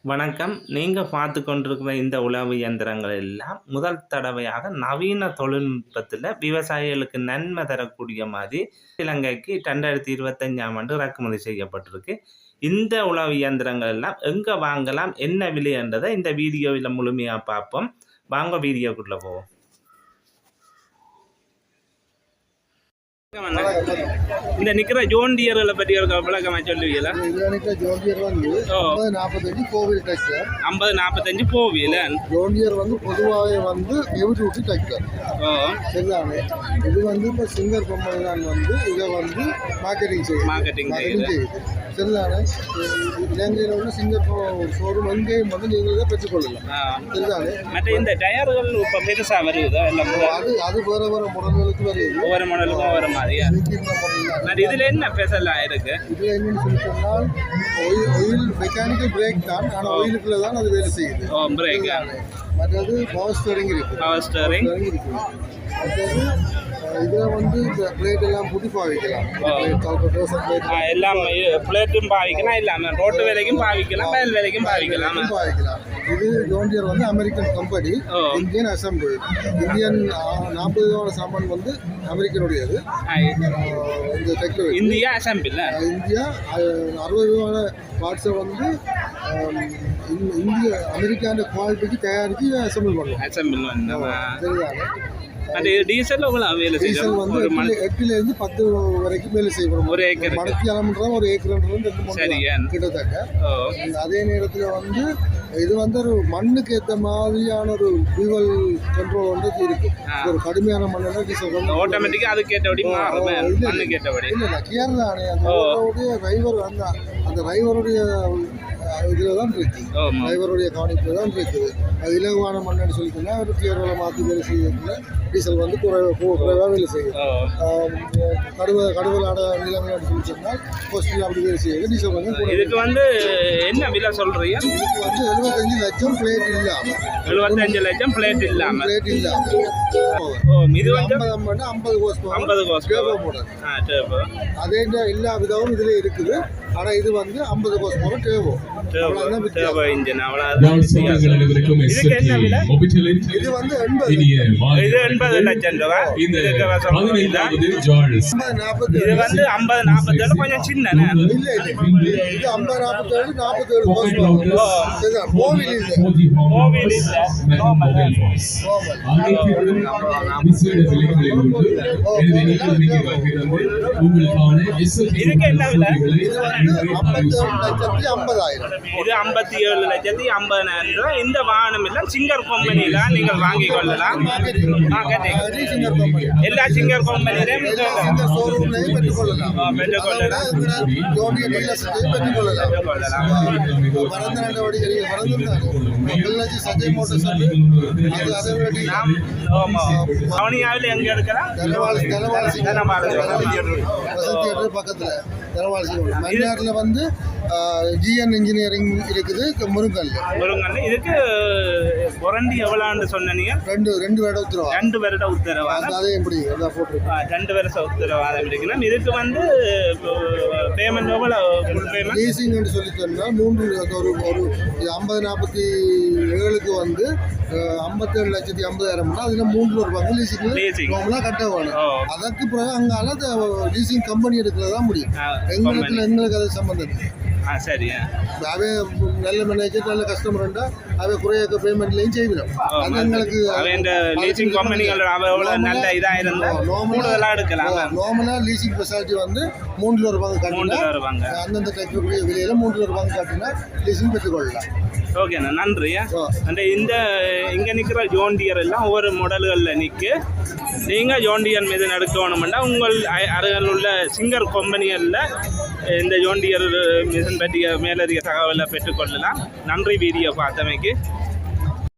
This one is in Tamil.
வணக்கம். நீங்க பார்த்து கொண்டிருக்கிற இந்த உழவு இயந்திரங்கள் எல்லாம் முதல் தடவையாக நவீன தொழில்நுட்பத்தில் விவசாயிகளுக்கு நன்மை தரக்கூடிய மாதிரி இலங்கைக்கு 2025ஆம் ஆண்டு இறக்குமதி செய்யப்பட்டிருக்கு. இந்த உழவு இயந்திரங்கள் எல்லாம் எங்கே வாங்கலாம், என்ன விலை என்றதை இந்த வீடியோவில் முழுமையாக பார்ப்போம். வாங்க வீடியோக்குள்ளே போவோம். இந்த நிக்கிற ஜோண்டியர்களை பற்றி ஒரு விளக்கமா சொல்லுவீங்களா? ஜோண்டியர் வந்து 50-45 கோவில் டிராக்டர், 50-45 கோவில் ஜோண்டியர் வந்து பொதுவாக வந்து ஹெவி டிராக்டர். சரிதானே? இது வந்து இப்போ சிங்கர் கம்பெனி தான் வந்து இதை வந்து மார்க்கெட்டிங் செய்யுது. சரிதானே? இலங்கையில் உள்ள சிங்கர் ஷோரூம் எங்கேயும் வந்து நீங்கள் தான் பெற்றுக்கொள்ளலாம். சரிதானே? மற்ற இந்த டயர்கள் இப்போ பெருசாக வருதா? அது வேறு வேறு மாடல்களுக்கு வருது. ஒவ்வொரு மாடலுக்கும் ஒவ்வொரு மாதிரியா? இதில் என்ன ஸ்பெஷலாக இருக்கு? இதில் என்னன்னு சொல்லி சொன்னால் ஆயில் மெக்கானிக்கல் பிரேக் தான், ஆனால் ஆயிலுக்குள்ள தான் அது வேலை செய்யுது. பிரேக். மற்றது பவர் ஸ்டீரிங் இருக்கு. பவர் ஸ்டீரிங் இருக்கு. மற்றது இதில் வந்து இந்த பிளேட் எல்லாம் புட்டி பாவிக்கலாம். எல்லாம் பிளேட்டும் பாவிக்கலாம், இல்லாமல் ரோட்டு வேலைக்கும் பாவிக்கலாம், வயல் வேலைக்கும் பாவிக்கலாம். இது ஜோண்டியர் வந்து American company, Indian assemble. Indian 40 சாமான் வந்து அமெரிக்கனுடையது. இந்த டெக்னாலஜி இந்தியா அசம்பிள். இந்தியா 60 பார்ட்ஸை வந்து இந்திய அமெரிக்கான குவாலிட்டிக்கு தயாரித்து அசம்பிள் பண்ணுவோம். சரிதானே? அது டீசல் வேலை டீசல் வந்து 8லேருந்து 10 வரைக்கும் வேலை செய்யப்படும். ஒரு ஏக்கர் மடக்கி அளவுன்றது ஒரு ஏக்கர்ன்றது கிட்டத்தட்ட. அதே நேரத்தில் வந்து இது வந்து ஒரு மண்ணுக்கு ஏற்ற மாதிரியான ஒரு ஃபியூவல் கண்ட்ரோல் வந்து இருக்கு. ஒரு கடுமையான மண்ணா டீசல் வந்து ஆட்டோமேட்டிக்காக அதுக்கு ஏற்றபடி மண்ணுக்கு ஏற்றபடி இல்லை கேரளானே அந்த டிரைவர் அந்த டிரைவருடைய இதில் தான் இருக்கு. டிரைவருடைய கவனிப்பில் தான் இருக்குது. அது இலகுவான மண்ணுன்னு சொல்லிட்டோம்னா ஒரு கிளியர்களை மாற்றி வேலை செய்யறதுல டீசல் வந்து குறைவாக வேலை செய்யும். கடுவலான நிலங்கள்னு சொல்லி சொன்னால் போஸ்டில் அப்படி வேலை செய்யுது. டீசல் வந்து இதுக்கு வந்து என்ன விலை சொல்றீங்க? இதுக்கு வந்து 75 லட்சம் பிளேட் இல்லாமல். 75 லட்சம் பிளேட் இல்லாமல். இது வந்து 50 கோஸ் அதே எல்லா விதமும் இதுல இருக்குது. ஆனா இது வந்து 50 கோஸ் போல டேவோ இன்ஜின். இது வந்து 80 லட்சம் ரூபா. இது வந்து 50-47 கொஞ்சம் சின்ன. இல்ல இது 50-47 இதுக்கு என்ன விலை? 57,50,000. இது 57,50,000 ரூபா. இந்த வாகனம் எல்லாம் சிங்கர் கம்பெனியில நீங்கள் வாங்கிக் கொள்ளலாம். எல்லா சிங்கர் கம்பெனிலையும் அவனியாவில் எங்க எடுக்கலாம்? பக்கத்துல மயிலாடுல வந்து ஜிஎன் இன்ஜினியரிங் இருக்குது. முருங்கல் இதுக்கு வாரண்டி எவ்வளோன்னு சொன்னீங்க? 2 வருட உத்தரவாதம். அதே எப்படி 2 வருஷ உத்தரவாதம் இருக்குன்னா இதுக்கு வந்து பேமெண்ட் எவ்வளோ? லீசிங்னு சொல்லி சொன்னால் 3 ஒரு 50-47க்கு வந்து 57,50,000 அதில் 3 பங்கு லீசிங் கட்ட வேணும். அதற்கு பிறகு அங்கால லீசிங் கம்பெனி எடுக்கிறதா முடியும். எங்களுக்கு அது சம்பந்தம். சரி. அவை நல்ல மேனேஜர் நல்ல கஸ்டமர் இருந்தால் அவை குறைய பேமெண்ட்லையும் செய்விடும். அது எங்களுக்கு லீசிங் கம்பெனிகளோட நல்ல இதாக இருந்தால் கூடுதலாக எடுக்கலாம். நார்மலாக லீசிங் ஃபெசிலிட்டி வந்து 3 பங்கு காட்டினா அந்தந்த டிராக்டருடைய விலையில் 3 பங்கு காட்டினா லீசிங் பெற்றுக்கொள்ளலாம். ஓகேண்ணா, நன்றியா. அந்த இங்கே நிற்கிற ஜோண்டியர் எல்லாம் ஒவ்வொரு மாடல்களில் நிற்கு. நீங்கள் ஜோண்டியர் மீது நடக்கணும்னா உங்கள் அருகில் உள்ள சிங்கர் கம்பெனிகளில் இந்த ஜோண்டியர் மிஷின் பற்றிய மேலதிக தகவலை பெற்றுக்கொள்ளலாம். நன்றி வீடியோ பார்த்தமைக்கு.